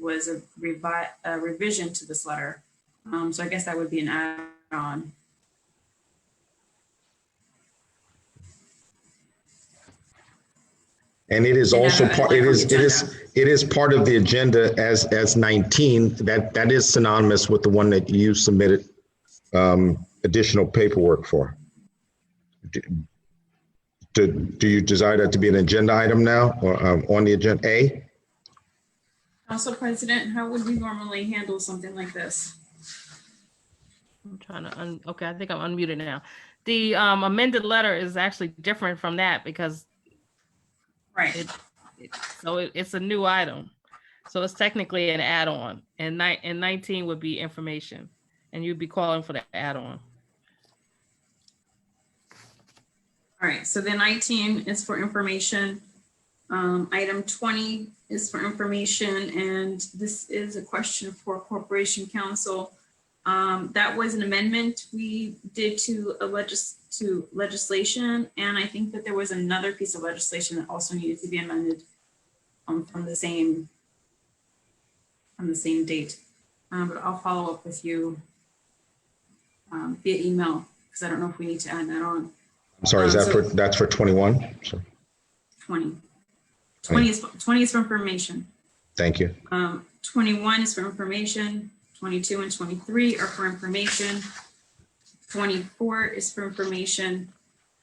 was a revision to this letter. So I guess that would be an add-on. And it is also part, it is part of the agenda as 19. That is synonymous with the one that you submitted additional paperwork for. Do you desire that to be an agenda item now or on the agenda A? Council President, how would we normally handle something like this? I'm trying to, okay, I think I'm unmuted now. The amended letter is actually different from that because Right. it's a new item. So it's technically an add-on, and 19 would be information, and you'd be calling for the add-on. All right, so the 19 is for information. Item 20 is for information, and this is a question for Corporation Council. That was an amendment we did to legislation, and I think that there was another piece of legislation that also needed to be amended from the same date. But I'll follow up with you via email because I don't know if we need to add that on. I'm sorry, is that that's for 21? Sorry. 20 is for information. Thank you. 21 is for information. 22 and 23 are for information. 24 is for information.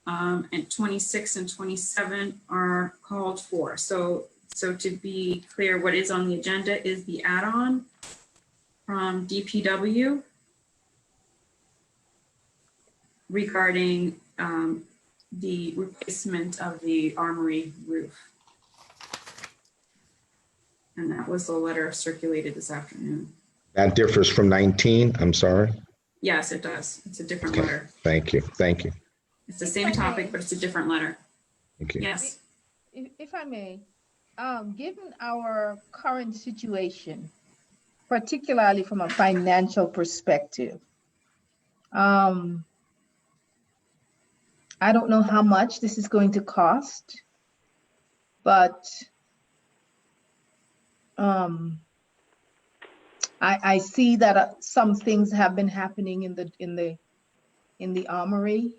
And 26 and 27 are called for. So to be clear, what is on the agenda is the add-on from DPW regarding the replacement of the armory roof. And that was the letter circulated this afternoon. That differs from 19, I'm sorry. Yes, it does. It's a different letter. Thank you, thank you. It's the same topic, but it's a different letter. Thank you. Yes. If I may, given our current situation, particularly from a financial perspective, I don't know how much this is going to cost, but I see that some things have been happening in the armory.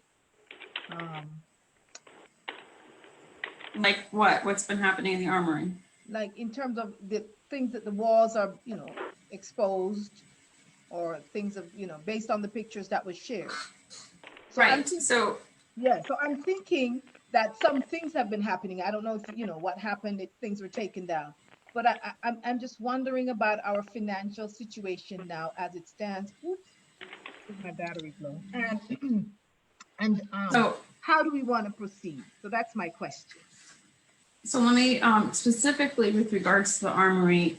Like what? What's been happening in the armory? Like in terms of the things that the walls are, exposed, or things of, based on the pictures that was shared. So right. So I'm thinking that some things have been happening. I don't know if what happened if things were taken down, but I'm just wondering about our financial situation now as it stands. Oops, my battery's low. And so how do we want to proceed? So that's my question. So let me specifically with regards to the armory,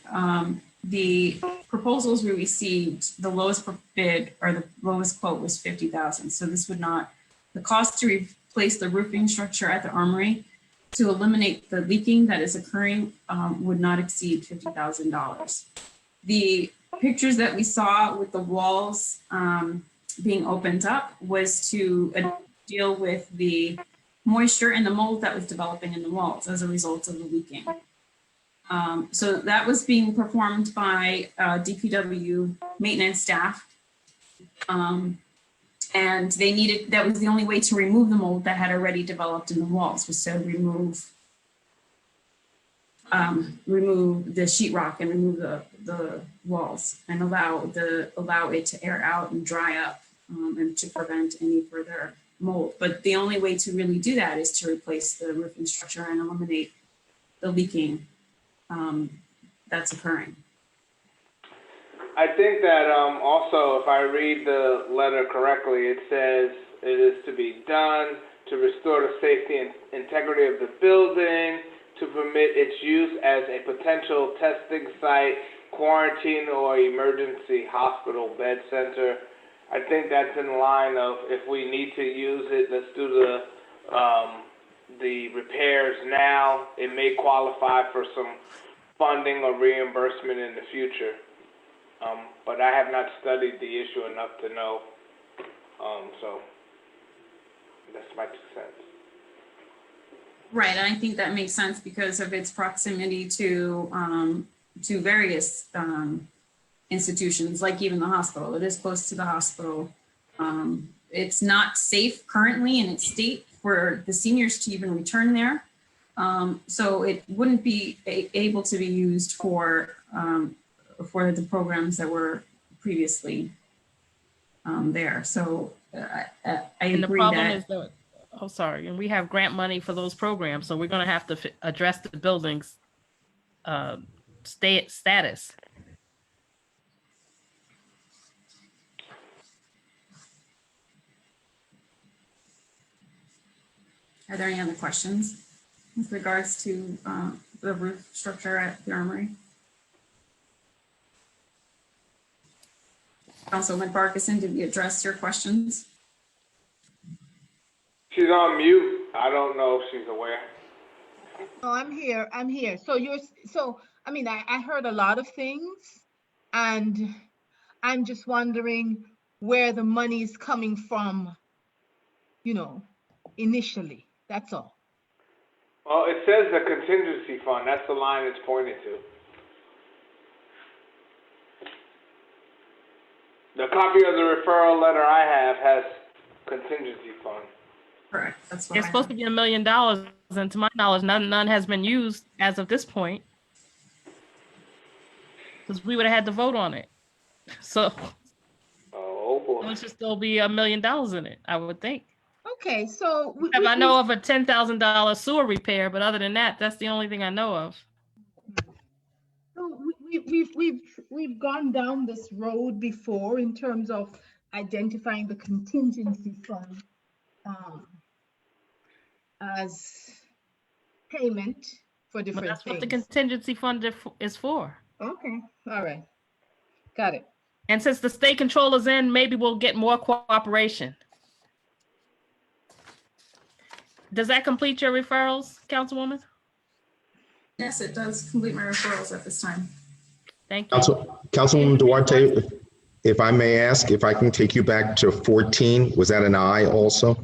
the proposals we received, the lowest bid or the lowest quote was $50,000. So this would not, the cost to replace the roofing structure at the armory to eliminate the leaking that is occurring would not exceed $50,000. The pictures that we saw with the walls being opened up was to deal with the moisture and the mold that was developing in the walls as a result of the leaking. So that was being performed by DPW maintenance staff. And they needed, that was the only way to remove the mold that had already developed in the walls, was to remove the sheetrock and remove the walls and allow it to air out and dry up and to prevent any further mold. But the only way to really do that is to replace the roofing structure and eliminate the leaking that's occurring. I think that also, if I read the letter correctly, it says it is to be done to restore the safety and integrity of the building, to permit its use as a potential testing site, quarantine, or emergency hospital bed center. I think that's in line of if we need to use it, let's do the repairs now. It may qualify for some funding or reimbursement in the future. But I have not studied the issue enough to know. So that's my 2 cents. Right, and I think that makes sense because of its proximity to to various institutions, like even the hospital. It is close to the hospital. It's not safe currently in its state for the seniors to even return there. So it wouldn't be able to be used for the programs that were previously there. So I And the agree problem that. is that, oh, sorry, and we have grant money for those programs, so we're gonna have to address the building's status. Are there any other questions with regards to the roof structure at the Armory? Councilman Parkinson, did we address your questions? She's on mute. I don't know if she's aware. No, I'm here. I'm here. So I mean, I heard a lot of things, and I'm just wondering where the money is coming from, initially. That's all. Well, it says the contingency fund. That's the line it's pointed to. The copy of the referral letter I have has contingency fund. Correct. That's what It's supposed to be $1 million, and to my knowledge, none has been used as of this point. Because we would have had to vote on it. So Oh boy. there should still be $1 million in it, I would think. Okay, so I know of a $10,000 sewer repair, but other than that, that's the only thing I know of. So we've gone down this road before in terms of identifying the contingency fund as payment for But different that's things. what the contingency fund is for. Okay, all right, got it. And since the state controller's in, maybe we'll get more cooperation. Does that complete your referrals, Councilwoman? Yes, it does complete my referrals at this time. Thank you. Councilwoman Duarte, if I may ask, if I can take you back to 14, was that an I also?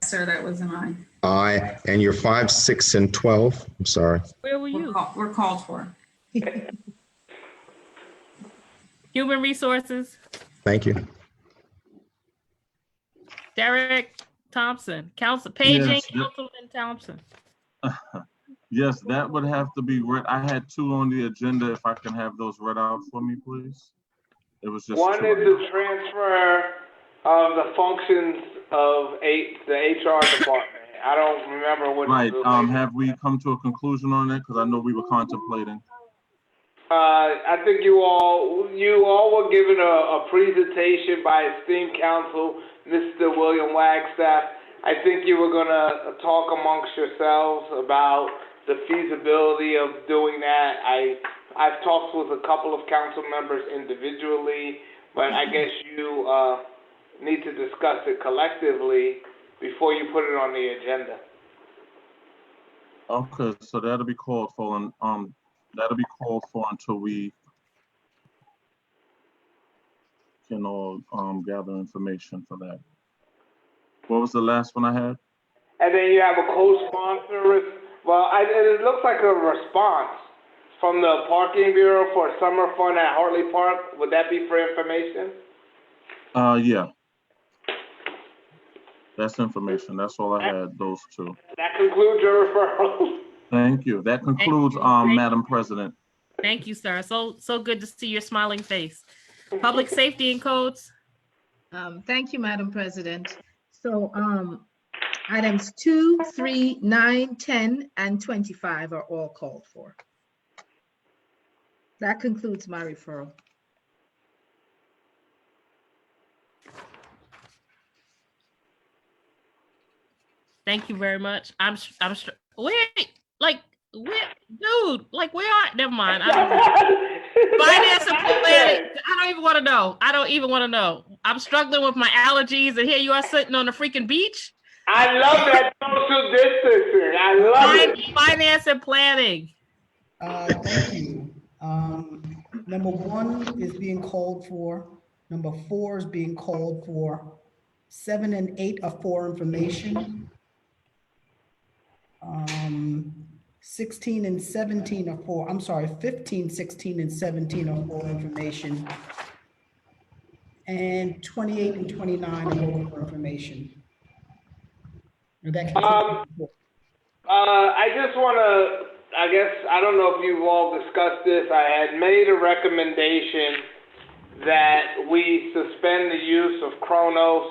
Sir, that was an aye. I, and your 5, 6, and 12, I'm sorry. Where were you? We're called for. Human Resources, Thank you. Derek Thompson, Paging, Yes. Councilman Thompson. Yes, that would have to be read. I had 2 on the agenda. If I can have those read out for me, please. It was just One 2. is the transfer of the functions of the HR department. I don't remember what. Right. Have we come to a conclusion on that? Because I know we were contemplating. I think you all were given a presentation by esteemed counsel, Mr. William Wagstaff. I think you were gonna talk amongst yourselves about the feasibility of doing that. I've talked with a couple of council members individually, but I guess you need to discuss it collectively before you put it on the agenda. Okay, so that'll be called for, and that'll be called for until we can all gather information for that. What was the last one I had? And then you have a co-sponsor. Well, it looks like a response from the Parking Bureau for a summer fun at Hartley Park. Would that be for information? Yeah. That's information. That's all I had, those 2. That concludes your referral. Thank you. That concludes, Madam President. Thank you, sir. So good to see your smiling face. Public Safety and Codes. Thank you, Madam President. So items 2, 3, 9, 10, and 25 are all called for. That concludes my referral. Thank you very much. Wait, like, dude, like, where are, never mind. Finance and planning. I don't even want to know. I'm struggling with my allergies, and here you are sitting on the freaking beach. I love that social distancing. I love it. Finance and planning. Thank you. Number 1 is being called for. Number 4 is being called for. 7 and 8 are for information. 16 and 17 are for, I'm sorry, 15, 16, and 17 are for information. And 28 and 29 are both for information. And that concludes. I just want to, I guess, I don't know if you've all discussed this. I had made a recommendation that we suspend the use of Kronos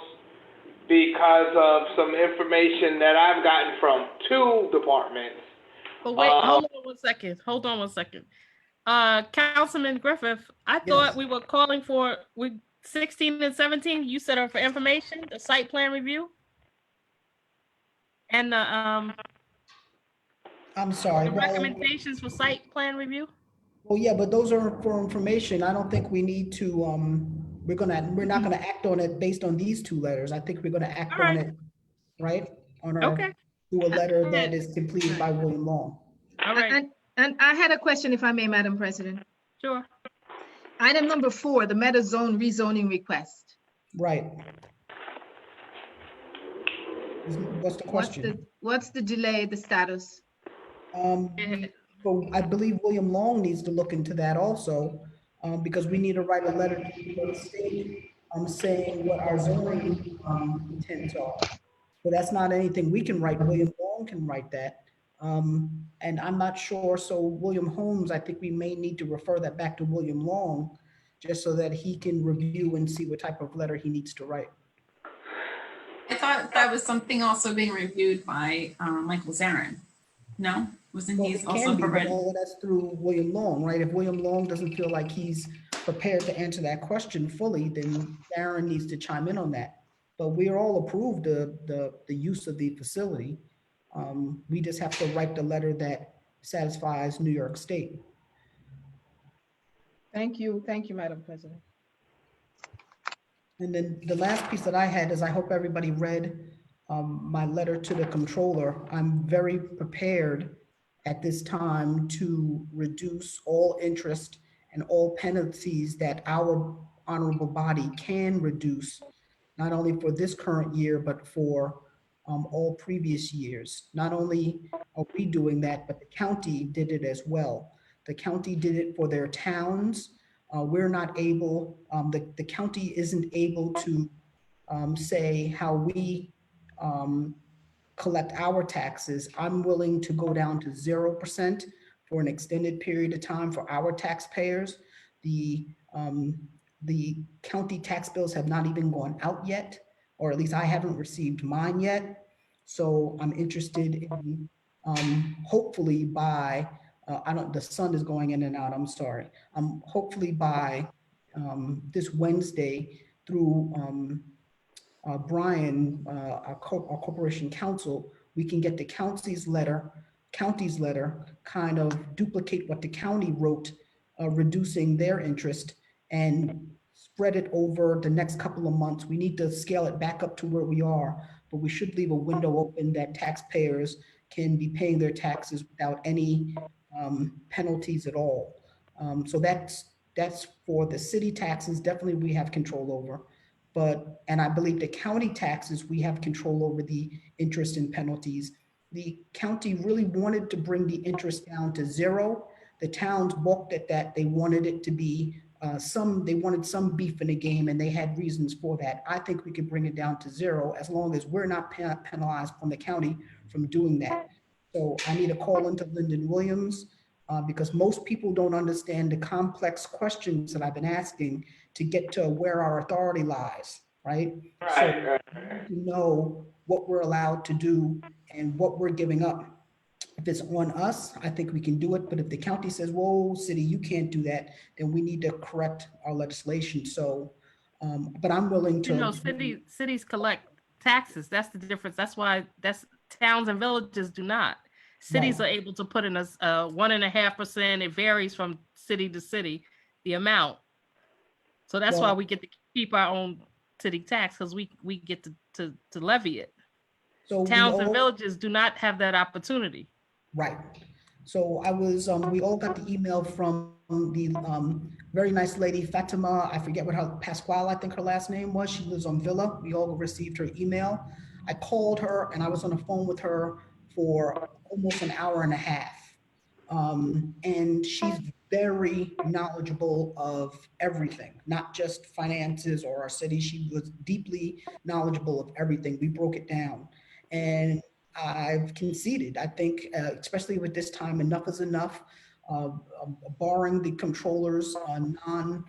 because of some information that I've gotten from two departments. But wait, hold on one second. Hold on one second. Councilman Griffith, I thought we were calling for 16 and 17. You said are for information, the site plan review, and the I'm sorry. the recommendations for site plan review. Well, yeah, but those are for information. I don't think we need to, we're not gonna act on it based on these two letters. I think we're gonna act on it, right? On our, through a letter that is completed by William Long. All right. And I had a question, if I may, Madam President. Sure. Item number 4, the meta zone rezoning request. Right. What's the question? What's the delay, the status? So I believe William Long needs to look into that also, because we need to write a letter to the state saying what our zoning intents are. So that's not anything we can write. William Long can write that. And I'm not sure. So William Holmes, I think we may need to refer that back to William Long just so that he can review and see what type of letter he needs to write. I thought that was something also being reviewed by Michael Zarin. No? Wasn't he also provided? All that's through William Long, right? If William Long doesn't feel like he's prepared to answer that question fully, then Darren needs to chime in on that. But we are all approved the use of the facility. We just have to write the letter that satisfies New York State. Thank you, Madam President. And then the last piece that I had is I hope everybody read my letter to the controller. I'm very prepared at this time to reduce all interest and all penalties that our honorable body can reduce, not only for this current year, but for all previous years. Not only are we doing that, but the county did it as well. The county did it for their towns. We're not able, the county isn't able to say how we collect our taxes. I'm willing to go down to 0% for an extended period of time for our taxpayers. The county tax bills have not even gone out yet, or at least I haven't received mine yet. So I'm interested in hopefully by, the sun is going in and out, I'm sorry. Hopefully by this Wednesday through Brian, our corporation counsel, we can get the county's letter kind of duplicate what the county wrote, reducing their interest and spread it over the next couple of months. We need to scale it back up to where we are, but we should leave a window open that taxpayers can be paying their taxes without any penalties at all. So that's for the city taxes, definitely we have control over. And I believe the county taxes, we have control over the interest and penalties. The county really wanted to bring the interest down to 0. The towns balked at that. They wanted it to be they wanted some beef in the game, and they had reasons for that. I think we could bring it down to 0 as long as we're not penalized from the county from doing that. So I need to call into Lyndon Williams because most people don't understand the complex questions that I've been asking to get to where our authority lies, right? So to know what we're allowed to do and what we're giving up. If it's on us, I think we can do it. But if the county says, whoa, city, you can't do that, then we need to correct our legislation. So, but I'm willing to. You know, cities collect taxes. That's the difference. That's why towns and villages do not. Cities are able to put in a 1.5%. It varies from city to city, the amount. So that's why we get to keep our own city tax, because we get to levy it. So towns and villages do not have that opportunity. Right. So I was, we all got the email from the very nice lady, Fatima, I forget what her, Pasquale, I think her last name was. She lives on Villa. We all received her email. I called her and I was on the phone with her for almost an hour and a half. And she's very knowledgeable of everything, not just finances or our city. She was deeply knowledgeable of everything. We broke it down. And I've conceded. I think, especially with this time, enough is enough. Barring the controllers on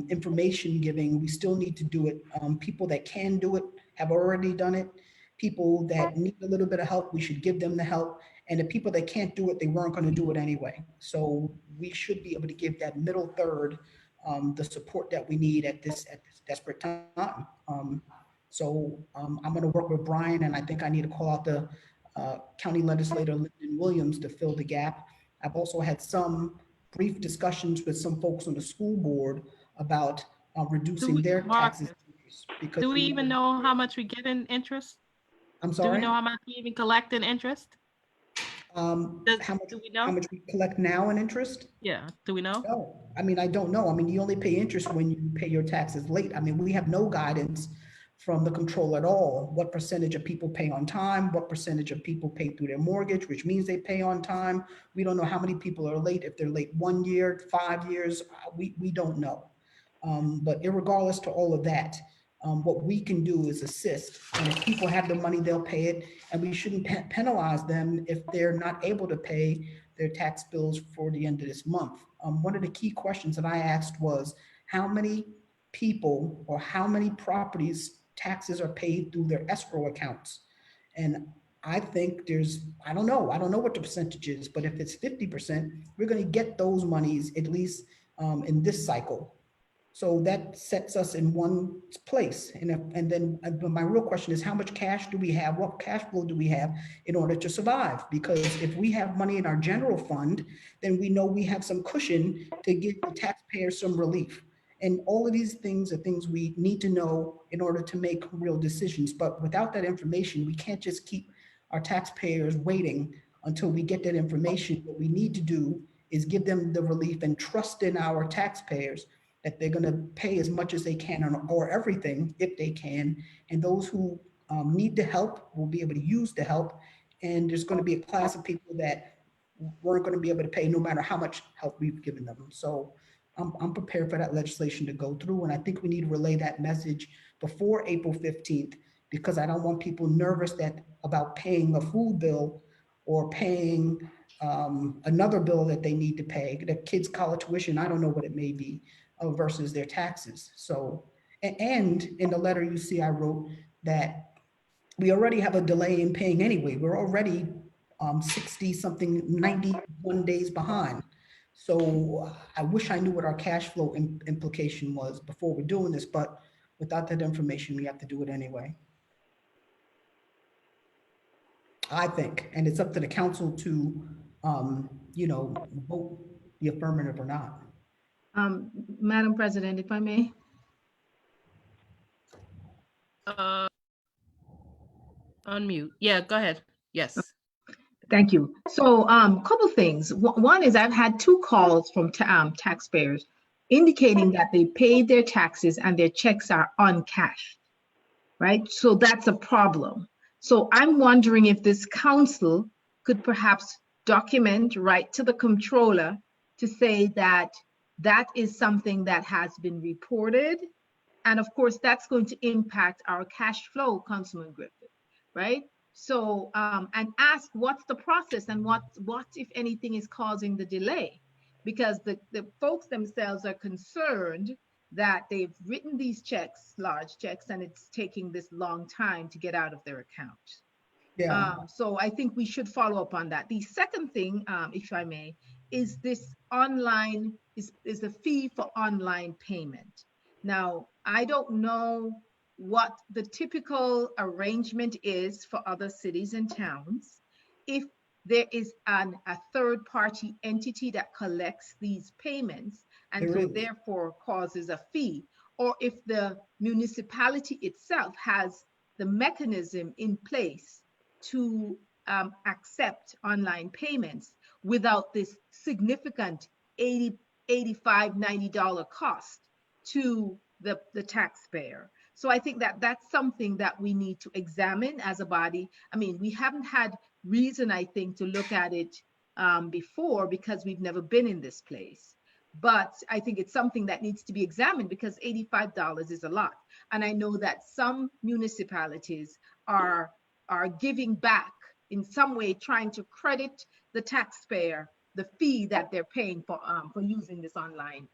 information giving, we still need to do it. People that can do it have already done it. People that need a little bit of help, we should give them the help. And the people that can't do it, they weren't going to do it anyway. So we should be able to give that middle third the support that we need at this desperate time. I'm going to work with Brian, and I think I need to call out the county legislator Lyndon Williams to fill the gap. I've also had some brief discussions with some folks on the school board about reducing their taxes. Because do we even know how much we get in interest? I'm sorry? Do we know how much we even collect in interest? How much Do we know? How much we collect now in interest? Yeah, do we know? No, I mean, I don't know. I mean, you only pay interest when you pay your taxes late. I mean, we have no guidance from the control at all. What percentage of people pay on time? What percentage of people pay through their mortgage, which means they pay on time? We don't know how many people are late. If they're late 1 year, 5 years, we don't know. But irregardless to all of that, what we can do is assist. And if people have the money, they'll pay it. And we shouldn't penalize them if they're not able to pay their tax bills for the end of this month. One of the key questions that I asked was how many people or how many properties taxes are paid through their escrow accounts. And I think I don't know what the percentage is, but if it's 50%, we're going to get those monies at least in this cycle. So that sets us in one place. And then my real question is, how much cash do we have? What cash flow do we have in order to survive? Because if we have money in our general fund, then we know we have some cushion to give the taxpayers some relief. And all of these things are things we need to know in order to make real decisions. But without that information, we can't just keep our taxpayers waiting until we get that information. What we need to do is give them the relief and trust in our taxpayers that they're going to pay as much as they can or everything if they can. And those who need the help will be able to use the help. And there's going to be a class of people that weren't going to be able to pay no matter how much help we've given them. So I'm prepared for that legislation to go through. And I think we need to relay that message before April 15th, because I don't want people nervous about paying a food bill or paying another bill that they need to pay, their kids' college tuition, I don't know what it may be, versus their taxes. So, and in the letter you see, I wrote that we already have a delay in paying anyway. We're already 60 something, 91 days behind. So I wish I knew what our cash flow implication was before we're doing this, but without that information, we have to do it anyway. I think, and it's up to the council to, vote the affirmative or not. Madam President, if I may. Unmute. Yeah, go ahead. Yes. Thank you. So couple things. One is I've had 2 calls from taxpayers indicating that they paid their taxes and their checks are uncashed, right? So that's a problem. So I'm wondering if this council could perhaps document, write to the controller to say that that is something that has been reported. And of course, that's going to impact our cash flow, Councilman Griffith, right? So, and ask what's the process and what if anything is causing the delay? Because the folks themselves are concerned that they've written these checks, large checks, and it's taking this long time to get out of their account. Yeah. So I think we should follow up on that. The second thing, if I may, is this online, is the fee for online payment. Now, I don't know what the typical arrangement is for other cities and towns. If there is a third-party entity that collects these payments and so therefore causes a fee, or if the municipality itself has the mechanism in place to accept online payments without this significant $80, $85, $90 cost to the taxpayer. So I think that that's something that we need to examine as a body. I mean, we haven't had reason, I think, to look at it before because we've never been in this place. But I think it's something that needs to be examined because $85 is a lot. And I know that some municipalities are giving back in some way, trying to credit the taxpayer the fee that they're paying for using this online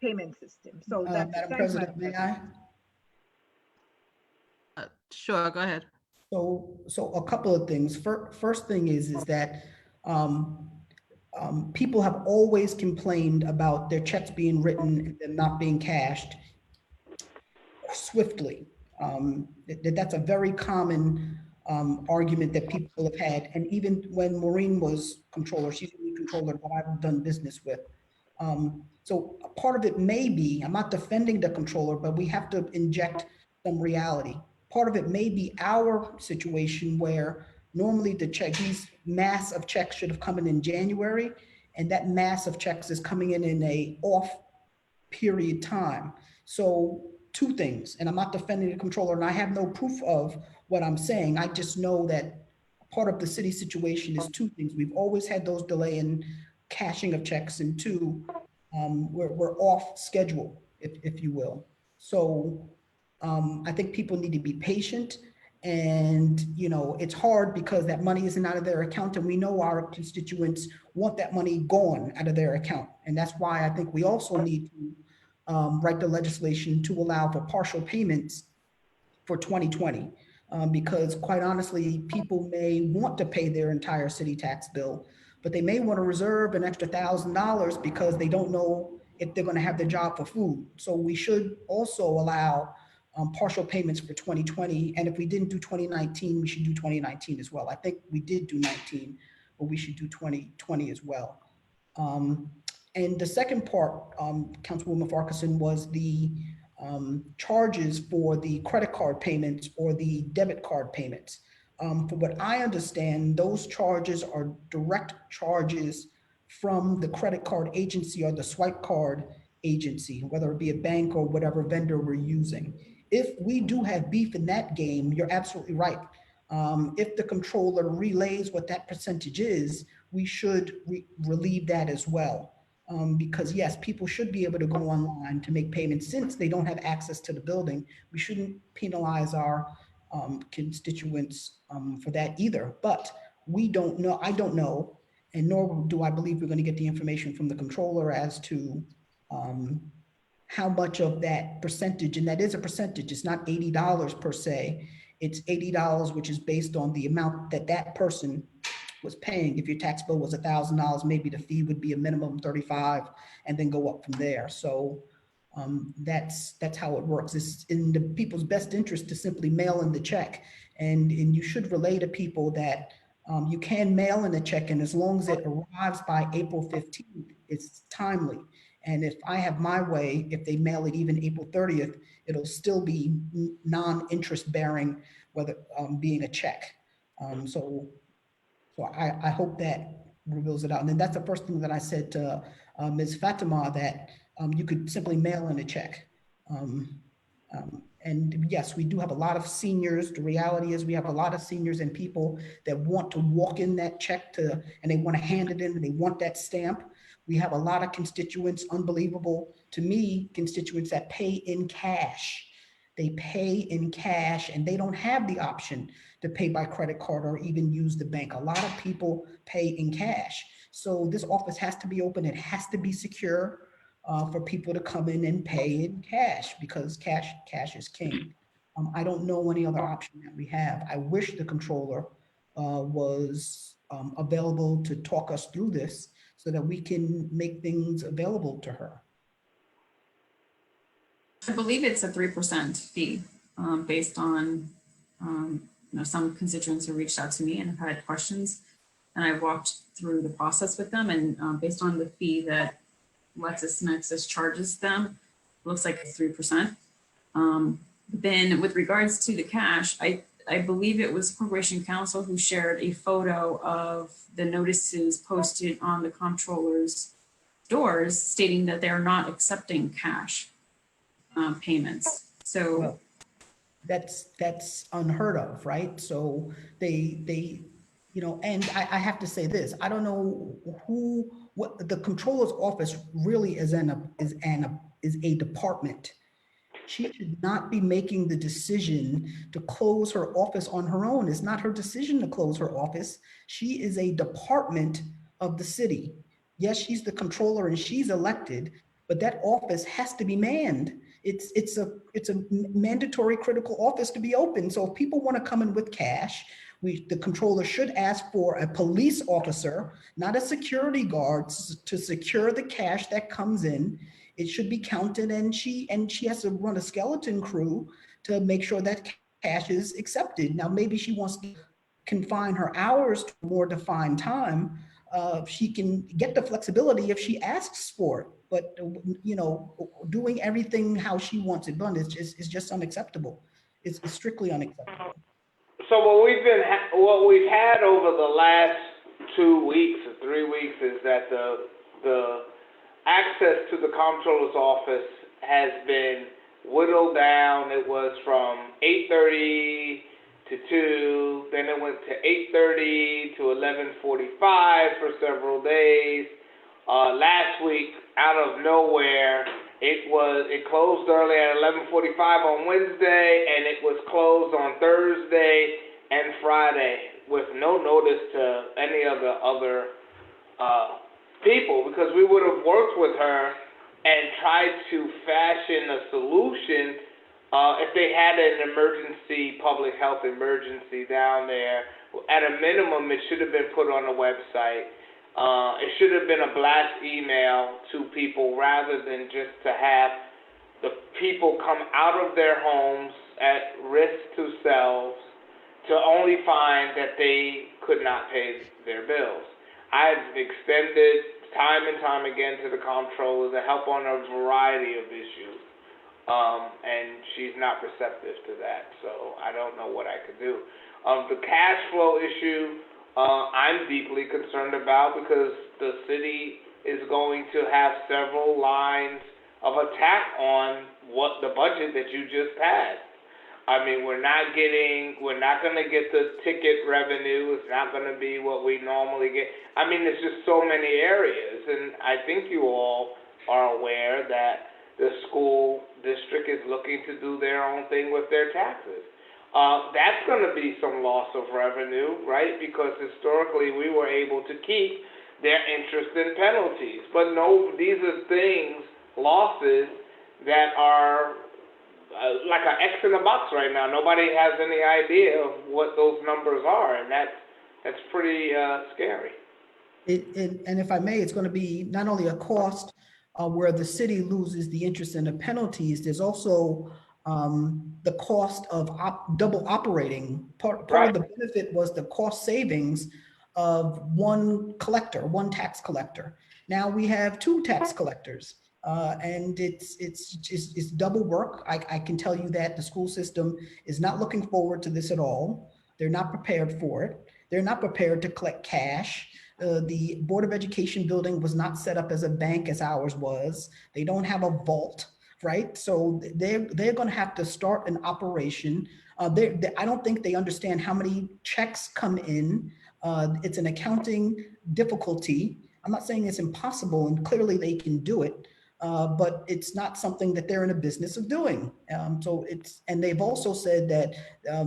payment system. So that's Madam thanks, President, Madam may I? Sure, go ahead. So a couple of things. First thing is that people have always complained about their checks being written and them not being cashed swiftly. That's a very common argument that people have had. And even when Maureen was controller, she's the only controller that I've done business with. So a part of it may be, I'm not defending the controller, but we have to inject some reality. Part of it may be our situation where normally these mass of checks should have come in January, and that mass of checks is coming in a off period time. So two things, and I'm not defending the controller, and I have no proof of what I'm saying. I just know that part of the city situation is two things. We've always had those delay in cashing of checks, and two, we're off schedule, if you will. So I think people need to be patient, and it's hard because that money isn't out of their account, and we know our constituents want that money gone out of their account. And that's why I think we also need to write the legislation to allow for partial payments for 2020. Because quite honestly, people may want to pay their entire city tax bill, but they may want to reserve an extra $1,000 because they don't know if they're going to have their job for food. So we should also allow partial payments for 2020. And if we didn't do 2019, we should do 2019 as well. I think we did do 19, but we should do 2020 as well. And the second part, Councilwoman Farquharson, was the charges for the credit card payments or the debit card payments. For what I understand, those charges are direct charges from the credit card agency or the swipe card agency, whether it be a bank or whatever vendor we're using. If we do have beef in that game, you're absolutely right. If the controller relays what that percentage is, we should relieve that as well. Because yes, people should be able to go online to make payments since they don't have access to the building. We shouldn't penalize our constituents for that either, but we don't know, I don't know, and nor do I believe we're going to get the information from the controller as to how much of that percentage, and that is a percentage, it's not $80 per se, it's $80, which is based on the amount that that person was paying. If your tax bill was $1,000, maybe the fee would be a minimum $35 and then go up from there. So that's how it works. It's in the people's best interest to simply mail in the check. And you should relay to people that you can mail in a check, and as long as it arrives by April 15th, it's timely. And if I have my way, if they mail it even April 30th, it'll still be non-interest bearing, whether being a check. So I hope that reveals it out. And then that's the first thing that I said to Ms. Fatima, that you could simply mail in a check. And yes, we do have a lot of seniors. The reality is we have a lot of seniors and people that want to walk in that check and they want to hand it in and they want that stamp. We have a lot of constituents, unbelievable to me, constituents that pay in cash. They pay in cash and they don't have the option to pay by credit card or even use the bank. A lot of people pay in cash. So this office has to be open. It has to be secure for people to come in and pay in cash, because cash is king. I don't know any other option that we have. I wish the controller was available to talk us through this so that we can make things available to her. I believe it's a 3% fee based on, some constituents who reached out to me and have had questions, and I walked through the process with them, and based on the fee that LexisNexis charges them, it looks like it's 3%. Then with regards to the cash, I believe it was Corporation Counsel who shared a photo of the notices posted on the comptroller's doors stating that they're not accepting cash payments. So well, that's unheard of, right? So they you know, and I have to say this, I don't know what the controller's office really is a department. She should not be making the decision to close her office on her own. It's not her decision to close her office. She is a department of the city. Yes, she's the controller and she's elected, but that office has to be manned. It's a mandatory critical office to be open. So if people want to come in with cash, the controller should ask for a police officer, not a security guard, to secure the cash that comes in. It should be counted, and she has to run a skeleton crew to make sure that cash is accepted. Now, maybe she wants to confine her hours to a more defined time. She can get the flexibility if she asks for it, but you know, doing everything how she wants it done is just unacceptable. It's strictly unacceptable. So what we've had over the last 2 weeks or 3 weeks is that the access to the comptroller's office has been whittled down. It was from 8:30 to 2, then it went to 8:30 to 11:45 for several days. Last week, out of nowhere, it closed early at 11:45 on Wednesday, and it was closed on Thursday and Friday with no notice to any of the other people, because we would have worked with her and tried to fashion a solution if they had an emergency, public health emergency down there. At a minimum, it should have been put on the website. It should have been a blast email to people rather than just to have the people come out of their homes at risk to themselves to only find that they could not pay their bills. I've extended time and time again to the comptroller to help on a variety of issues, and she's not receptive to that, so I don't know what I could do. The cash flow issue, I'm deeply concerned about, because the city is going to have several lines of attack on what the budget that you just passed. I mean, we're not going to get the ticket revenue. It's not going to be what we normally get. I mean, there's just so many areas, and I think you all are aware that the school district is looking to do their own thing with their taxes. That's going to be some loss of revenue, right? Because historically we were able to keep their interest and penalties. But no, these are losses that are like an X in the box right now. Nobody has any idea of what those numbers are, and that's pretty scary. And if I may, it's going to be not only a cost where the city loses the interest and the penalties, there's also the cost of double operating. Part of the benefit was the cost savings of one tax collector. Now we have 2 tax collectors. And it's double work. I can tell you that the school system is not looking forward to this at all. They're not prepared for it. They're not prepared to collect cash. The Board of Education building was not set up as a bank as ours was. They don't have a vault, right? So they're going to have to start an operation. I don't think they understand how many checks come in. It's an accounting difficulty. I'm not saying it's impossible, and clearly they can do it. But it's not something that they're in a business of doing. And they've also said that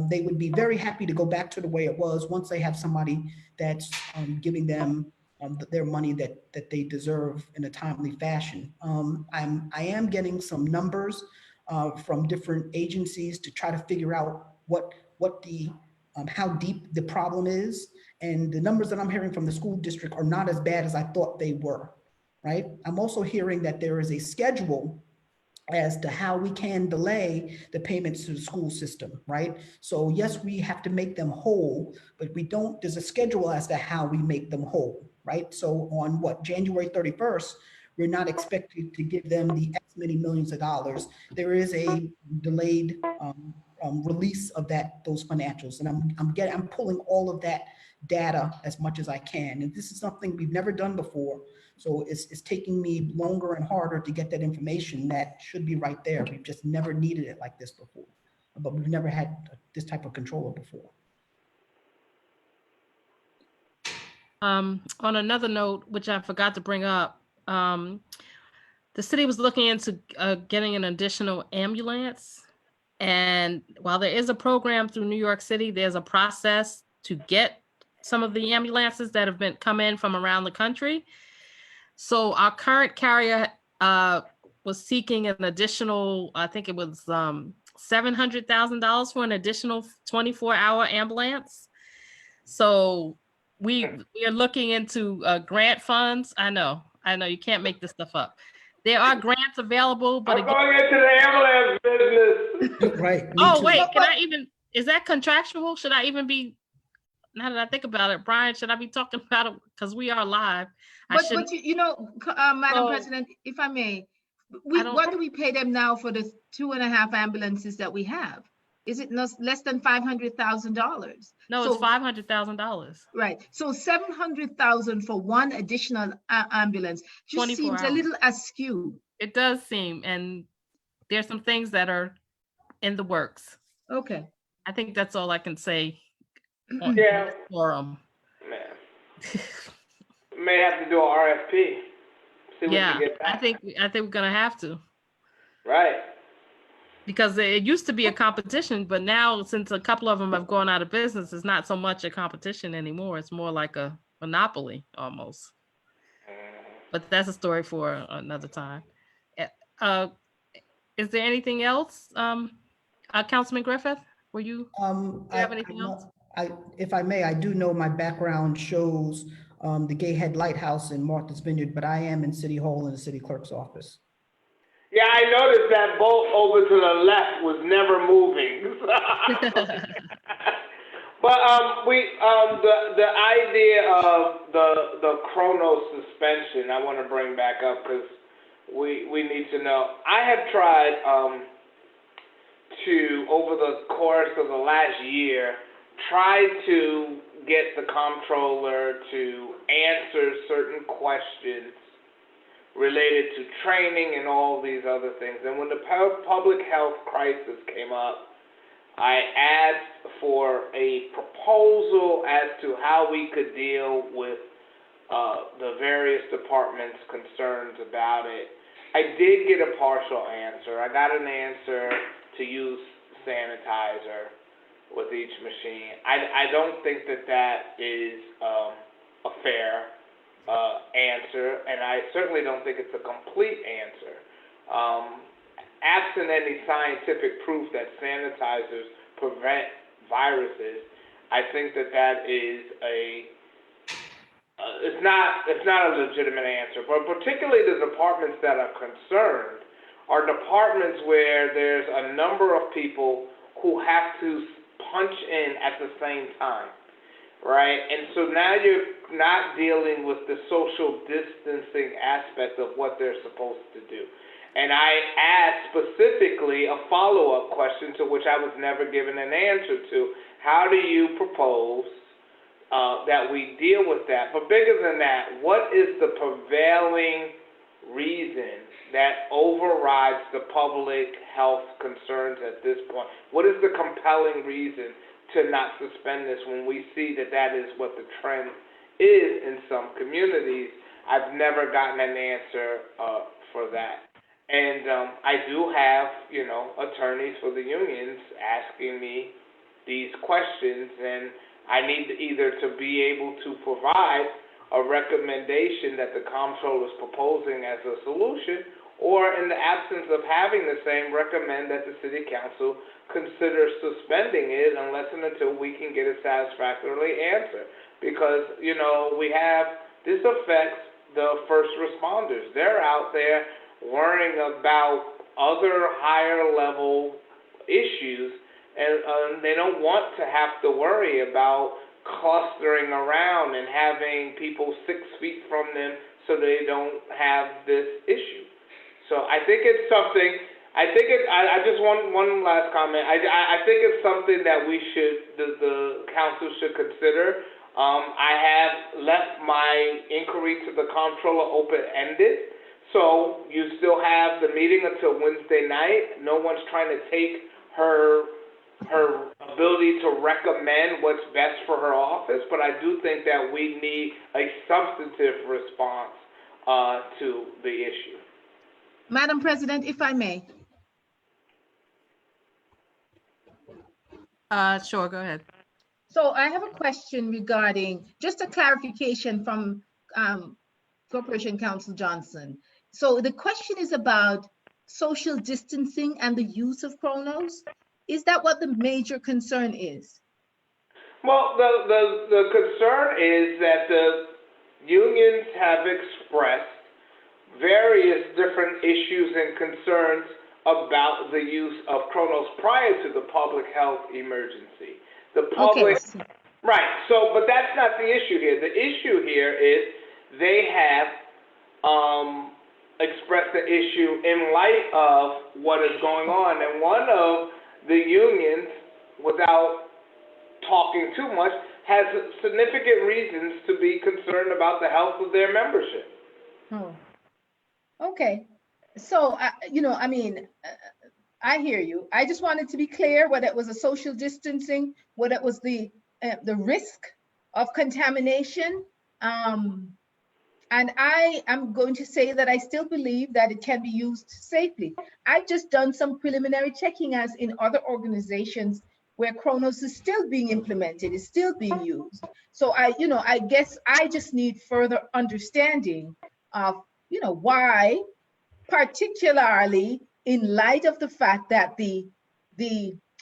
they would be very happy to go back to the way it was once they have somebody that's giving them their money that they deserve in a timely fashion. I am getting some numbers from different agencies to try to figure out how deep the problem is. And the numbers that I'm hearing from the school district are not as bad as I thought they were. Right? I'm also hearing that there is a schedule as to how we can delay the payments to the school system, right? So yes, we have to make them whole, but there's a schedule as to how we make them whole, right? So on January 31st, we're not expected to give them the X many millions of dollars. There is a delayed release of those financials. And I'm pulling all of that data as much as I can. And this is something we've never done before. So it's taking me longer and harder to get that information that should be right there. We've just never needed it like this before, but we've never had this type of controller before. On another note, which I forgot to bring up, the city was looking into getting an additional ambulance. And while there is a program through New York City, there's a process to get some of the ambulances that have been come in from around the country. So our current carrier was seeking an additional, I think it was $700,000 for an additional 24-hour ambulance. So we are looking into grant funds. I know you can't make this stuff up. There are grants available, but I'm going into the ambulance business. Right. me oh too. wait, is that contractual? Should I even be, now that I think about it, Brian, should I be talking about it? Because we are live. But Madam So, President, if I may, what do we pay them now for the 2.5 ambulances that we have? Is it less than $500,000? No, it's $500,000. Right. So 700,000 for one additional ambulance just 24 seems a hours. little askew. It does seem, and there's some things that are in the works. Okay. I think that's all I can say. Yeah. Forum. Man. May have to do an RFP. See what Yeah, you get back. I think we're gonna have to, Right. because it used to be a competition, but now since a couple of them have gone out of business, it's not so much a competition anymore. It's more like a monopoly almost. But that's a story for another time. Is there anything else, Councilman Griffith? Were you? Do you have anything else? If I may, I do know my background shows the Gay Head Lighthouse in Martha's Vineyard, but I am in City Hall in the city clerk's office. Yeah, I noticed that bolt over to the left was never moving. But the idea of the chrono suspension, I want to bring back up because we need to know. I have tried to, over the course of the last year, try to get the comptroller to answer certain questions related to training and all these other things. And when the public health crisis came up, I asked for a proposal as to how we could deal with the various departments' concerns about it. I did get a partial answer. I got an answer to use sanitizer with each machine. I don't think that is a fair answer, and I certainly don't think it's a complete answer. Absent any scientific proof that sanitizers prevent viruses, I think that is it's not a legitimate answer. But particularly the departments that are concerned are departments where there's a number of people who have to punch in at the same time, right? And so now you're not dealing with the social distancing aspect of what they're supposed to do. And I asked specifically a follow-up question to which I was never given an answer to. How do you propose that we deal with that? But bigger than that, what is the prevailing reason that overrides the public health concerns at this point? What is the compelling reason to not suspend this when we see that is what the trend is in some communities? I've never gotten an answer for that. And I do have, attorneys for the unions asking me these questions, and I need either to be able to provide a recommendation that the comptroller is proposing as a solution, or in the absence of having the same, recommend that the city council consider suspending it unless and until we can get a satisfactory answer. Because, this affects the first responders. They're out there worrying about other higher level issues, and they don't want to have to worry about clustering around and having people 6 feet from them so they don't have this issue. So I think it's something, I just want one last comment. I think it's something that the council should consider. I have left my inquiry to the comptroller open-ended. So you still have the meeting until Wednesday night. No one's trying to take her her ability to recommend what's best for her office, but I do think that we need a substantive response to the issue. Madam President, if I may. Sure, go ahead. So I have a question regarding just a clarification from Corporation Counsel Johnson. So the question is about social distancing and the use of Chronos. Is that what the major concern is? Well, the concern is that the unions have expressed various different issues and concerns about the use of Chronos prior to the public health emergency. The public, Okay. right, so, but that's not the issue here. The issue here is they have expressed the issue in light of what is going on. And one of the unions, without talking too much, has significant reasons to be concerned about the health of their membership. Oh, okay. So, I mean, I hear you. I just wanted to be clear whether it was a social distancing, whether it was the risk of contamination. And I am going to say that I still believe that it can be used safely. I've just done some preliminary checking as in other organizations where Chronos is still being implemented, is still being used. So I guess I just need further understanding of, why, particularly in light of the fact that the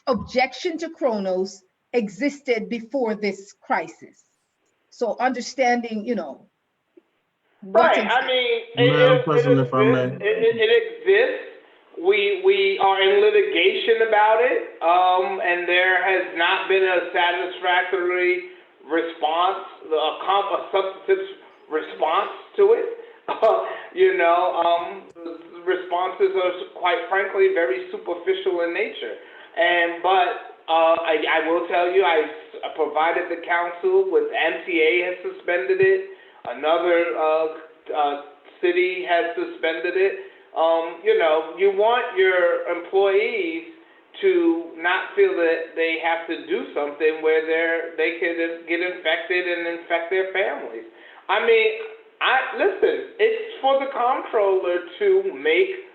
objection to Chronos existed before this crisis. So understanding, Right. I mean, Madam President, if I may. it exists. We are in litigation about it, and there has not been a satisfactory response, a substantive response to it. Responses are, quite frankly, very superficial in nature. But I will tell you, I provided the council with MTA has suspended it. Another city has suspended it. You want your employees to not feel that they have to do something where they could get infected and infect their families. I mean, listen, it's for the comptroller to make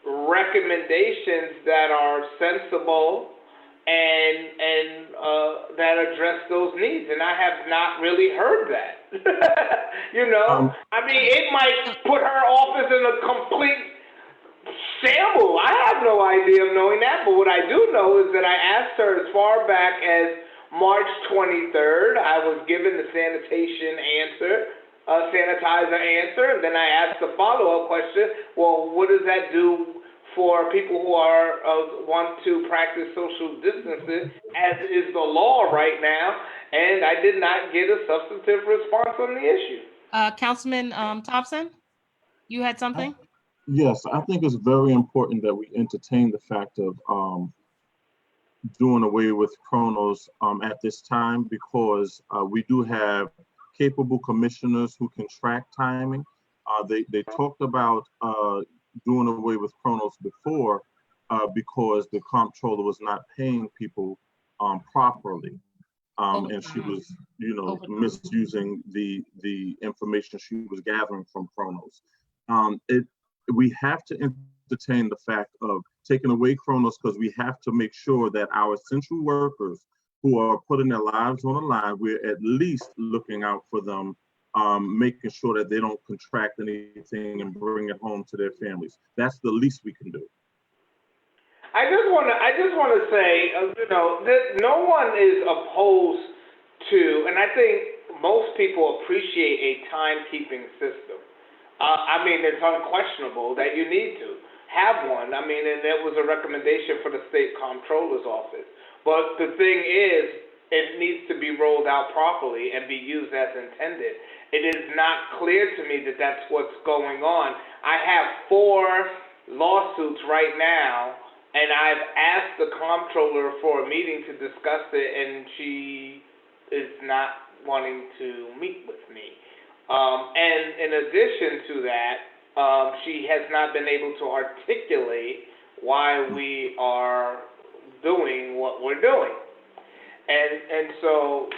recommendations that are sensible and that address those needs, and I have not really heard that. I mean, it might put her office in a complete shamble. I have no idea of knowing that, but what I do know is that I asked her as far back as March 23rd. I was given the sanitizer answer, and then I asked the follow-up question, well, what does that do for people who are want to practice social distancing, as is the law right now? And I did not get a substantive response on the issue. Councilman Thompson, you had something? Yes, I think it's very important that we entertain the fact of doing away with Chronos at this time, because we do have capable commissioners who can track timing. They talked about doing away with Chronos before because the comptroller was not paying people properly. And she was, misusing the information she was gathering from Chronos. We have to entertain the fact of taking away Chronos, because we have to make sure that our essential workers who are putting their lives on the line, we're at least looking out for them, making sure that they don't contract anything and bring it home to their families. That's the least we can do. I just want to say, that no one is opposed to, and I think most people appreciate a timekeeping system. I mean, it's unquestionable that you need to have one. I mean, and that was a recommendation for the state comptroller's office. But the thing is, it needs to be rolled out properly and be used as intended. It is not clear to me that that's what's going on. I have 4 lawsuits right now, and I've asked the comptroller for a meeting to discuss it, and she is not wanting to meet with me. And in addition to that, she has not been able to articulate why we are doing what we're doing. And so,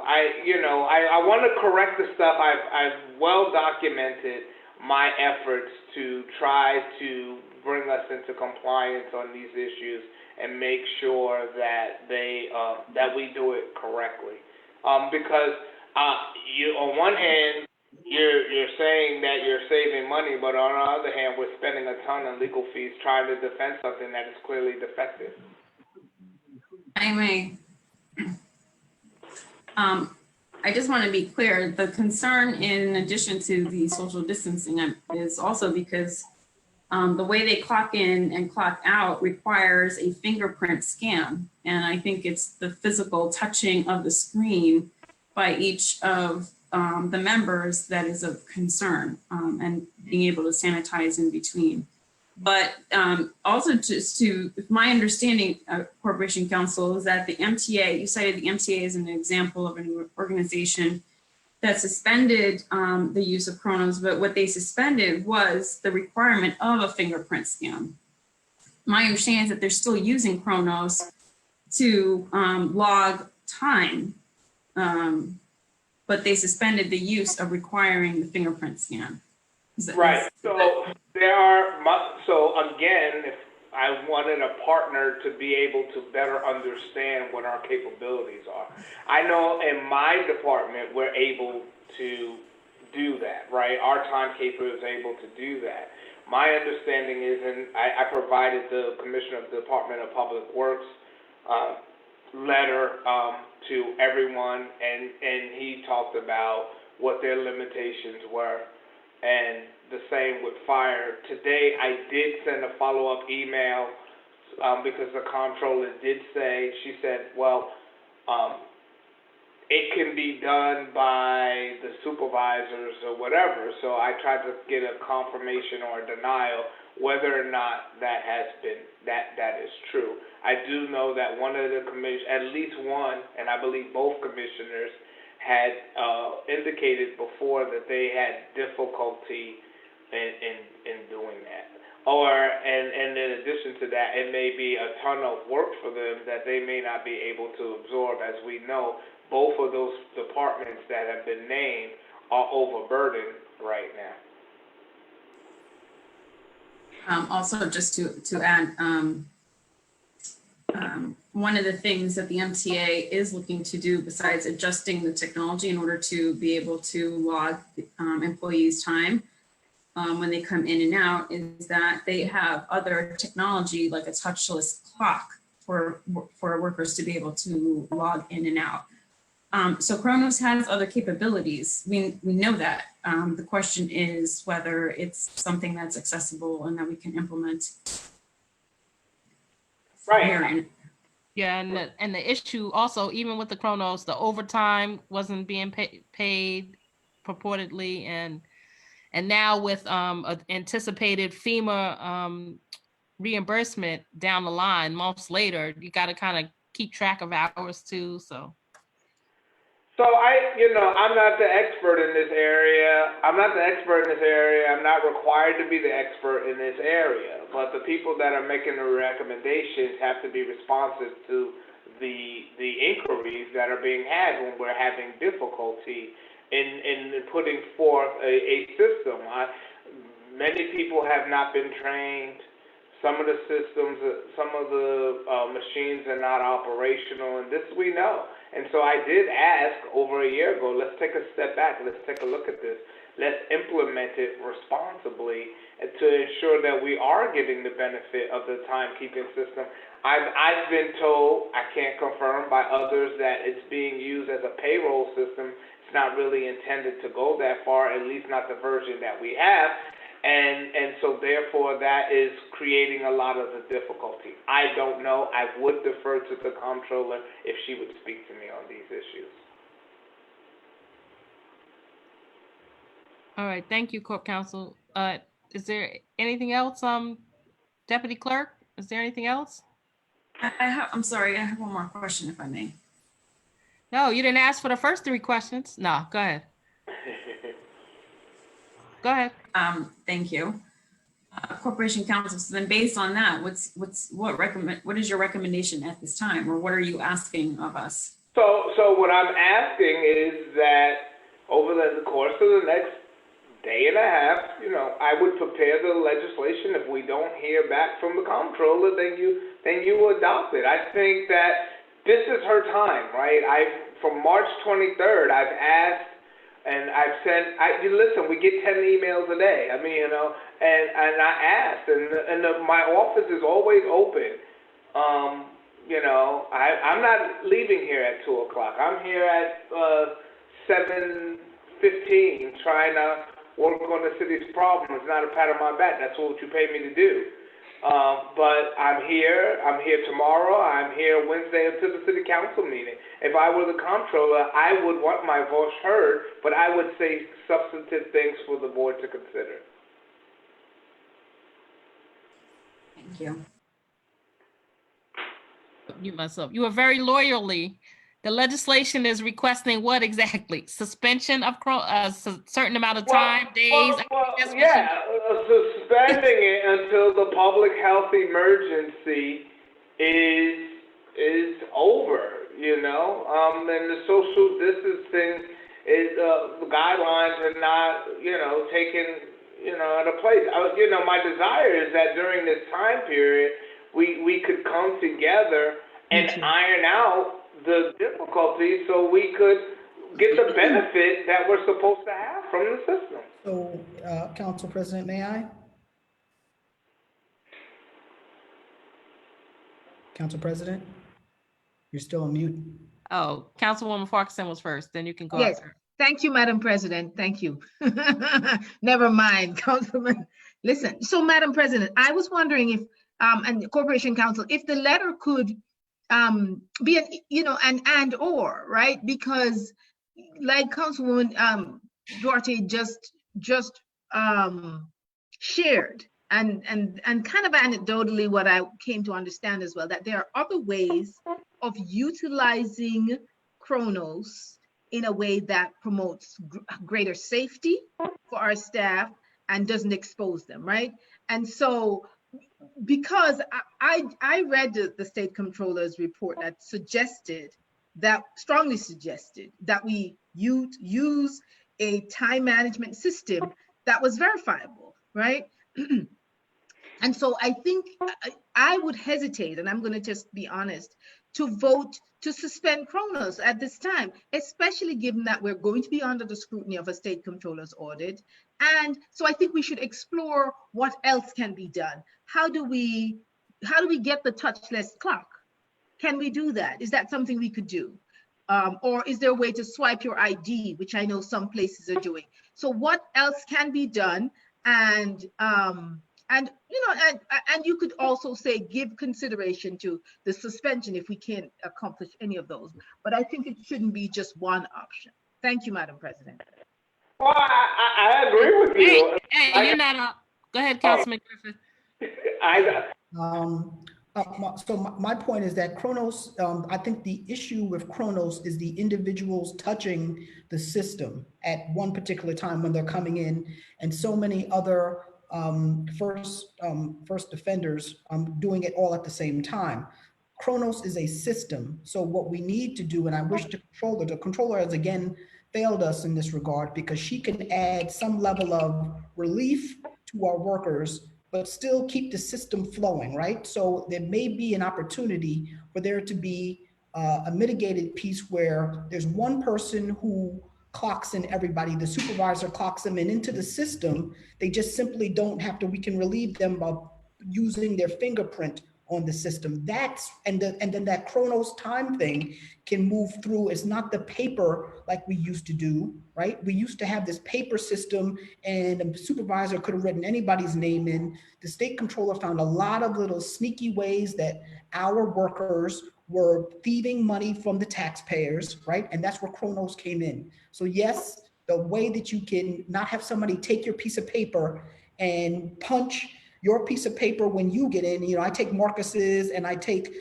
I want to correct the stuff. I've well documented my efforts to try to bring us into compliance on these issues and make sure that that we do it correctly. Because on one hand, you're saying that you're saving money, but on the other hand, we're spending a ton on legal fees trying to defend something that is clearly defective. I may. I just want to be clear, the concern in addition to the social distancing is also because the way they clock in and clock out requires a fingerprint scan. And I think it's the physical touching of the screen by each of the members that is of concern, and being able to sanitize in between. But also just to, my understanding, Corporation Counsel, is that the MTA, you cited the MTA as an example of an organization that suspended the use of Chronos, but what they suspended was the requirement of a fingerprint scan. My understanding is that they're still using Chronos to log time, but they suspended the use of requiring the fingerprint scan. Right. So again, if I wanted a partner to be able to better understand what our capabilities are. I know in my department, we're able to do that, right? Our timekeeper is able to do that. My understanding is, and I provided the Commissioner of the Department of Public Works letter to everyone, and he talked about what their limitations were. And the same with fire. Today, I did send a follow-up email because the comptroller did say, she said, well, it can be done by the supervisors or whatever. So I tried to get a confirmation or a denial whether or not that has been, that is true. I do know that one of the commissioners, at least one, and I believe both commissioners, had indicated before that they had difficulty in doing that. And in addition to that, it may be a ton of work for them that they may not be able to absorb. As we know, both of those departments that have been named are overburdened right now. Also, just to add, one of the things that the MTA is looking to do, besides adjusting the technology in order to be able to log employees' time when they come in and out, is that they have other technology like a touchless clock for workers to be able to log in and out. So Chronos has other capabilities. We know that. The question is whether it's something that's accessible and that we can implement. Right. Yeah, and the issue also, even with the Chronos, the overtime wasn't being paid purportedly, and now with anticipated FEMA reimbursement down the line, months later, you got to kind of keep track of hours too. So I'm not the expert in this area. I'm not not required to be the expert in this area. But the people that are making the recommendations have to be responsive to the inquiries that are being had when we're having difficulty in putting forth a system. Many people have not been trained. Some of the systems, some of the machines are not operational, and this we know. And so I did ask over a year ago, let's take a step back, let's take a look at this. Let's implement it responsibly to ensure that we are getting the benefit of the timekeeping system. I've been told, I can't confirm by others, that it's being used as a payroll system. It's not really intended to go that far, at least not the version that we have. And so therefore that is creating a lot of the difficulty. I don't know. I would defer to the comptroller if she would speak to me on these issues. all right, thank you, Corp Counsel. Is there anything else, Deputy Clerk? Is there anything else? I'm sorry, I have one more question, if I may. No, you didn't ask for the first 3 questions. No, go ahead. Go ahead. Thank you. Corporation Counsel. So then based on that, what is your recommendation at this time, or what are you asking of us? So what I'm asking is that over the course of the next day and a half, I would prepare the legislation. If we don't hear back from the comptroller, then you adopt it. I think that this is her time, right? From March 23rd, I've asked and I've sent. Listen, we get 10 emails a day. I mean, and I asked, and my office is always open. I'm not leaving here at 2 o'clock. I'm here at 7:15 trying to work on the city's problem. It's not a pat on my back. That's what you pay me to do. But I'm here. I'm here tomorrow. I'm here Wednesday until the city council meeting. If I were the comptroller, I would want my voice heard, but I would say substantive things for the board to consider. Thank you. Mute myself. You are very loyally. The legislation is requesting what exactly? Suspension of a certain amount of time, days? Suspending it until the public health emergency is over, and the social distancing is, the guidelines are not, taken, at a place. My desire is that during this time period, we could come together and iron out the difficulties so we could get the benefit that we're supposed to have from the system. So, Council President, may I? Council President, you're still on mute. Oh, Councilwoman Farquharson was first, then you can go. Yes. After. Thank you, Madam President. Thank you. Never mind, Councilman. Listen, so Madam President, I was wondering if, and the Corporation Counsel, if the letter could be an and/or, right? Because like Councilwoman Duarte just shared, and kind of anecdotally what I came to understand as well, that there are other ways of utilizing Kronos in a way that promotes greater safety for our staff and doesn't expose them, right? And so, because I read the state comptroller's report that strongly suggested that we use a time management system that was verifiable, right? And so I think I would hesitate, and I'm going to just be honest, to vote to suspend Kronos at this time, especially given that we're going to be under the scrutiny of a state comptroller's audit. And so I think we should explore what else can be done. How do we get the touchless clock? Can we do that? Is that something we could do? Or is there a way to swipe your ID, which I know some places are doing? So what else can be done? And you could also say give consideration to the suspension if we can't accomplish any of those. But I think it shouldn't be just one option. Thank you, Madam President. Well, I agree with you. Hey, you're not up. Go ahead, Councilman Griffith. So my point is that Kronos, I think the issue with Kronos is the individuals touching the system at one particular time when they're coming in, and so many other first offenders doing it all at the same time. Kronos is a system. So what we need to do, and I wish the controller has again failed us in this regard, because she can add some level of relief to our workers, but still keep the system flowing, right? So there may be an opportunity for there to be a mitigated piece where there's one person who clocks in everybody, the supervisor clocks them in into the system. They just simply don't have to, we can relieve them of using their fingerprint on the system. And then that Kronos time thing can move through. It's not the paper like we used to do, right? We used to have this paper system and the supervisor could have written anybody's name in. The state controller found a lot of little sneaky ways that our workers were thieving money from the taxpayers, right? And that's where Kronos came in. So yes, the way that you can not have somebody take your piece of paper and punch your piece of paper when you get in, I take Marcus's and I take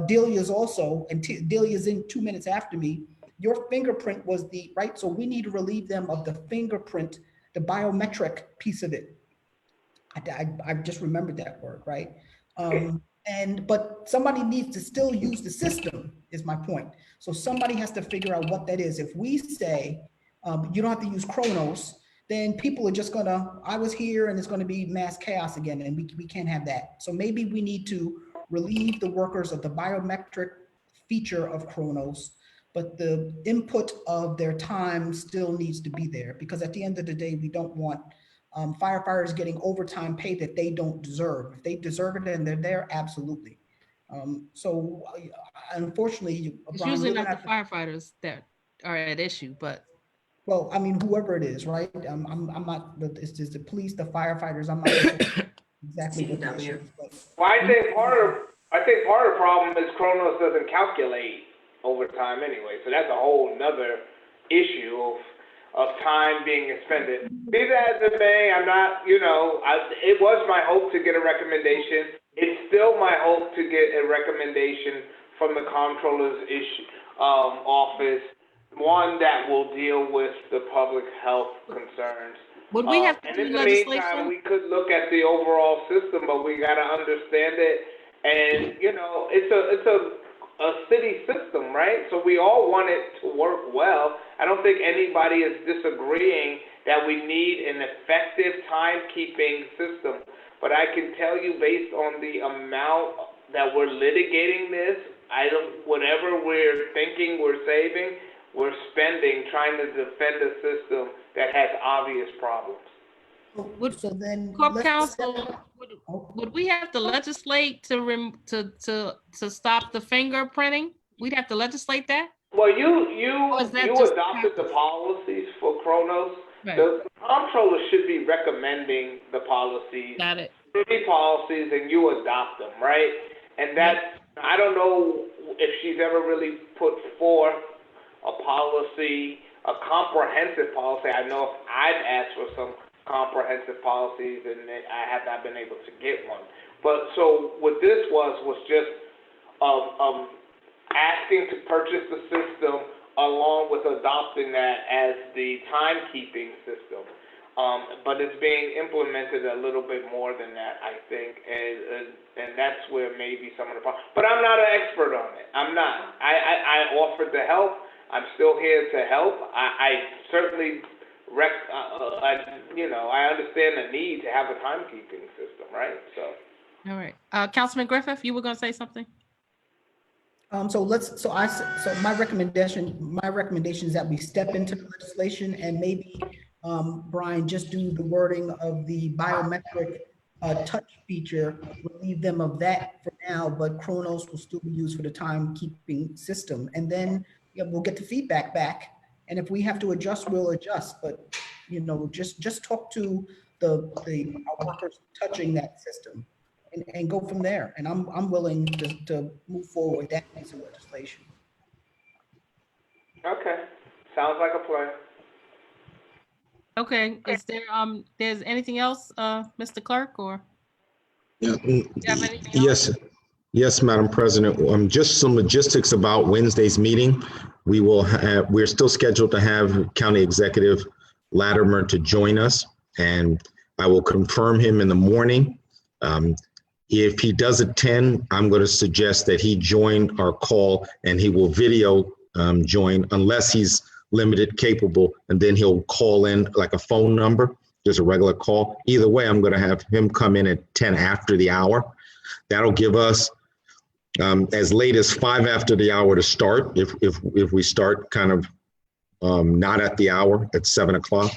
Delia's also, and Delia's in 2 minutes after me. Your fingerprint was right? So we need to relieve them of the fingerprint, the biometric piece of it. I just remembered that word, right? But somebody needs to still use the system, is my point. So somebody has to figure out what that is. If we say, you don't have to use Chronos, then people are just gonna, I was here and it's gonna be mass chaos again, and we can't have that. So maybe we need to relieve the workers of the biometric feature of Chronos, but the input of their time still needs to be there, because at the end of the day, we don't want firefighters getting overtime pay that they don't deserve. If they deserve it and they're there, absolutely. Unfortunately, It's Brian, usually we're not gonna the have to, firefighters that are at issue, but well, I mean, whoever it is, right? I'm not, it's just the police, the firefighters, I'm not sure exactly what the issue is, but Well, I think part of the problem is Kronos doesn't calculate overtime anyway, so that's a whole nother issue of time being expended. Be that as it may, I'm not, it was my hope to get a recommendation. It's still my hope to get a recommendation from the comptroller's office, one that will deal with the public health concerns. would we have to And do in the meantime, legislation? we could look at the overall system, but we gotta understand it. And, it's a city system, right? So we all want it to work well. I don't think anybody is disagreeing that we need an effective timekeeping system. But I can tell you, based on the amount that we're litigating this, whatever we're thinking we're saving, we're spending trying to defend a system that has obvious problems. so then Corp let's counsel, would we have to legislate to stop the fingerprinting? We'd have to legislate that? Well, Or you is that just adopted the policies for Kronos. Right. The comptroller should be recommending the policies, Got it. city policies, and you adopt them, right? And that's, I don't know if she's ever really put forth a policy, a comprehensive policy. I know I've asked for some comprehensive policies, and I have not been able to get one. But so what this was just asking to purchase the system along with adopting that as the timekeeping system. But it's being implemented a little bit more than that, I think, and that's where maybe some of the problems. But I'm not an expert on it. I'm not. I offered to help. I'm still here to help. I certainly, I understand the need to have a timekeeping system, right? So. All right. Councilman Griffith, you were going to say something? So my recommendation is that we step into the legislation and maybe, Brian, just do the wording of the biometric touch feature, relieve them of that for now, but Chronos will still be used for the timekeeping system. And then we'll get the feedback back. And if we have to adjust, we'll adjust. But, just talk to our workers touching that system and go from there. And I'm willing to move forward with that piece of legislation. Okay, sounds like a plan. Okay. Is there's anything else, Mr. Clerk, or? Yeah, You have anything else? yes, Madam President. Just some logistics about Wednesday's meeting. We're still scheduled to have County Executive Latimer to join us, and I will confirm him in the morning. If he does attend, I'm going to suggest that he join our call, and he will video join unless he's limited capable, and then he'll call in like a phone number, just a regular call. Either way, I'm going to have him come in at 10 after the hour. That'll give us as late as 5 after the hour to start. If we start kind of not at the hour at 7 o'clock,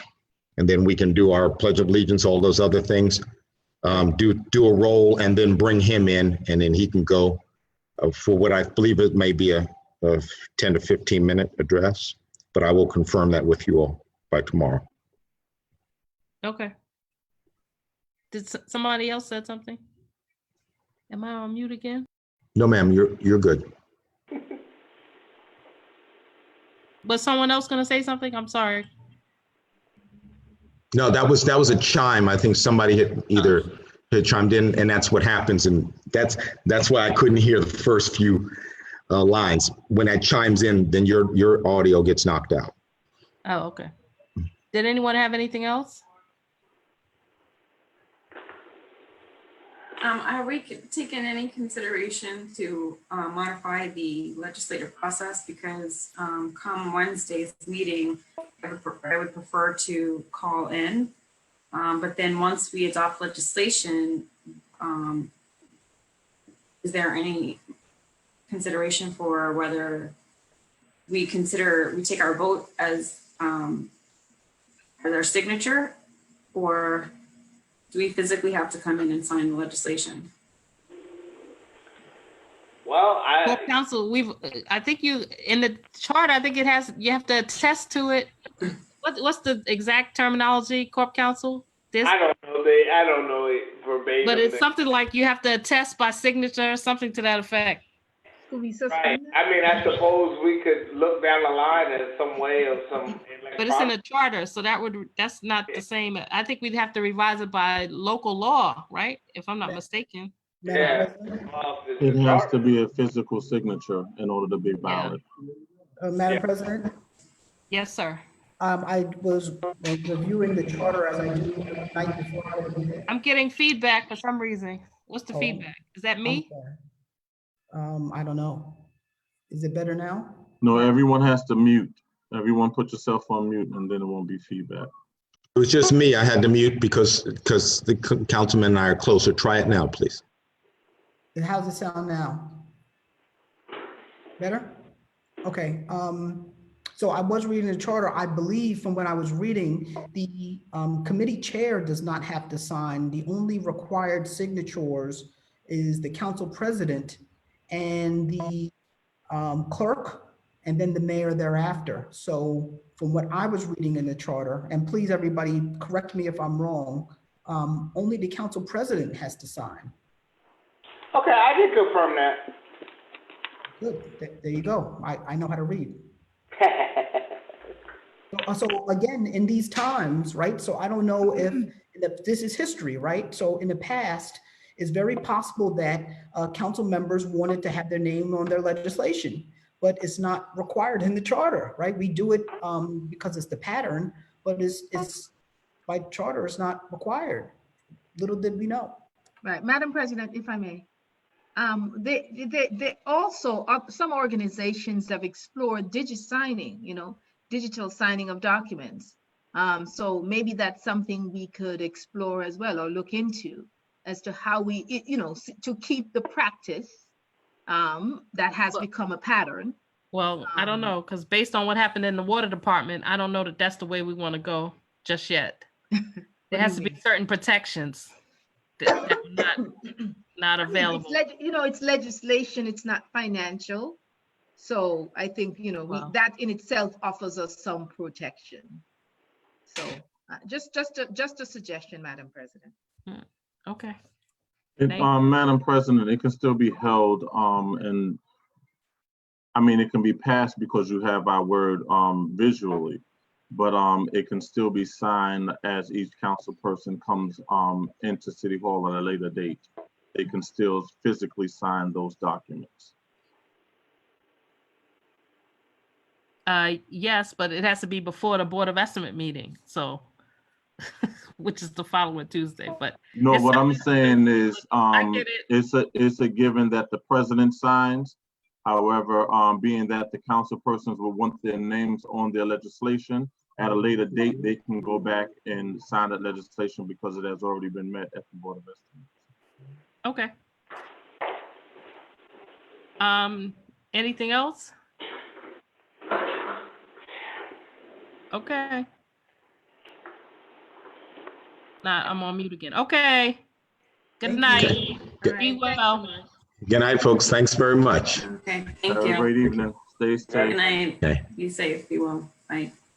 and then we can do our Pledge of Allegiance, all those other things. Do a roll and then bring him in, and then he can go for what I believe it may be a 10 to 15 minute address, but I will confirm that with you all by tomorrow. Okay. Did somebody else said something? Am I on mute again? No, ma'am, you're good. Was someone else going to say something? I'm sorry. No, that was a chime. I think somebody had chimed in, and that's what happens. And that's why I couldn't hear the first few lines. When that chimes in, then your audio gets knocked out. Oh, okay. Did anyone have anything else? Have we taken any consideration to modify the legislative process? Because come Wednesday's meeting, I would prefer to call in. But then once we adopt legislation, is there any consideration for whether we take our vote as our signature, or do we physically have to come in and sign the legislation? Well, Well, council, I think you, in the chart, I think you have to attest to it. What's the exact terminology, Corp Counsel? I don't know it verbatim. But it's something like you have to attest by signature, something to that effect. Could we Right. suspend that? I mean, I suppose we could look down the line at some way of some. But it's in a charter, so that's not the same. I think we'd have to revise it by local law, right? If I'm not mistaken. Yeah. It has to be a physical signature in order to be valid. Madam President, Yes, sir. I was reviewing the charter as I do the night before. I'm getting feedback for some reason. What's the Oh. feedback? Is that me? I don't know. Is it better now? No, everyone has to mute. Everyone put yourself on mute and then it won't be feedback. It was just me. I had to mute because the councilman and I are closer. Try it now, please. And how's it sound now? Better? Okay. So I was reading the charter. I believe from what I was reading, the committee chair does not have to sign. The only required signatures is the council president and the clerk, and then the mayor thereafter. So from what I was reading in the charter, and please everybody correct me if I'm wrong, only the council president has to sign. Okay, I can confirm that. Good, there you go. I know how to read. So again, in these times, right? So I don't know if this is history, right? So in the past, it's very possible that council members wanted to have their name on their legislation, but it's not required in the charter, right? We do it because it's the pattern, but it's by charter, it's not required. Little did we know. Right, Madam President, if I may. They also, some organizations have explored digital signing of documents. So maybe that's something we could explore as well, or look into, as to how we, to keep the practice that has become a pattern. Well, I don't know, because based on what happened in the water department, I don't know that that's the way we want to go just yet. There has to be certain protections that are not available. It's legislation, it's not financial. So I think, that in itself offers us some protection. So just a suggestion, Madam President. Okay. Madam President, it can still be held, and I mean, it can be passed because you have our word visually, but it can still be signed as each council person comes into City Hall at a later date. They can still physically sign those documents. Yes, but it has to be before the Board of Estimate meeting, so, which is the following Tuesday, but. No, what I'm saying is, I get it. it's a given that the president signs. However, being that the council persons will want their names on their legislation, at a later date, they can go back and sign that legislation because it has already been met at the Board of Estimate. Okay. Anything else? Okay. Nah, I'm on mute again. Okay. Good night. Be well. Good night, folks. Thanks very much. Okay, thank Have you. a great evening. Stay safe. Good night. Okay. Be safe, be well. Bye.